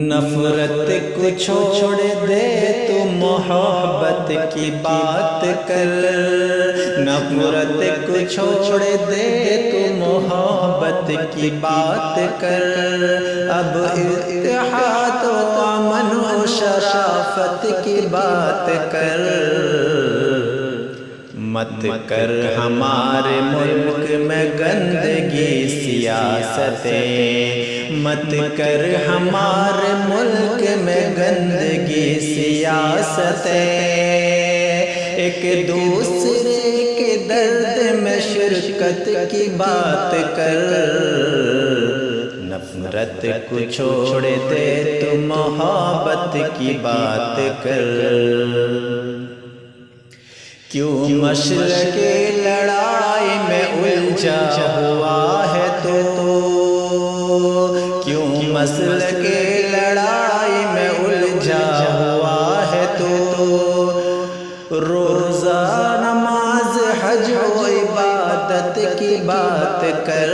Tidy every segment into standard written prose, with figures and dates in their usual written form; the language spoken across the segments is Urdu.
نفرت کو چھوڑ دے تو محبت کی بات کر، نفرت کو چھوڑ دے تو محبت کی بات کر، اب اتحاد و امن و شرافت کی بات کر، مت کر ہمارے ملک میں گندگی سیاستیں، مت کر ہمارے ملک میں گندگی سیاستیں، ایک دوسرے کے درد میں شرکت کی بات کر، نفرت کو چھوڑ دے تو محبت کی بات کر۔ کیوں مشرق کی لڑائی میں الجھا ہوا ہے تو، کیوں مشرق کی لڑائی میں الجھا ہوا ہے تو، روزہ نماز حج و عبادت کی بات کر،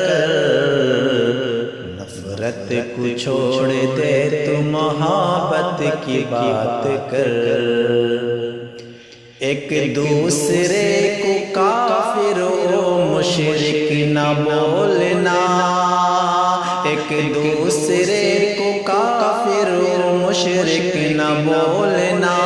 نفرت کو چھوڑ دے تو محبت کی بات کر، ایک دوسرے کو کافر و مشرک نہ بولنا، ایک دوسرے کو کافر و مشرک نہ بولنا،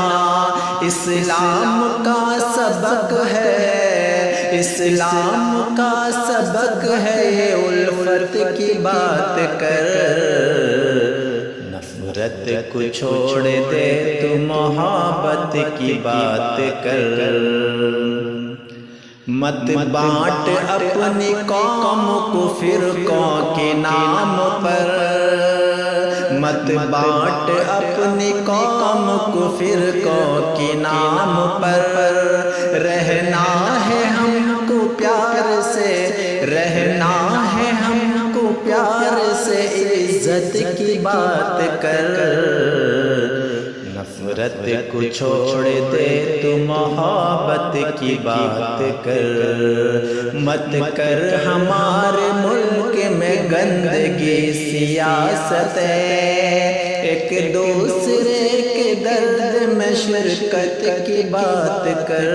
اسلام کا سبق ہے، اسلام کا سبق ہے یہ الفت کی بات کر، نفرت کو چھوڑ دے تو محبت کی بات کر، مت بانٹ اپنی قوم کو فرقوں کے نام پر، مت بانٹ اپنی قوم کو فرقوں کے نام پر، رہنا ہے ہم کو پیار سے، رہنا ہے ہم کو پیار سے، عزت کی بات کر، نفرت کو چھوڑ دے تو محبت کی بات کر، مت کر ہمارے ملک میں گندگی سیاستیں، ایک دوسرے کے درد میں شرکت کی بات کر۔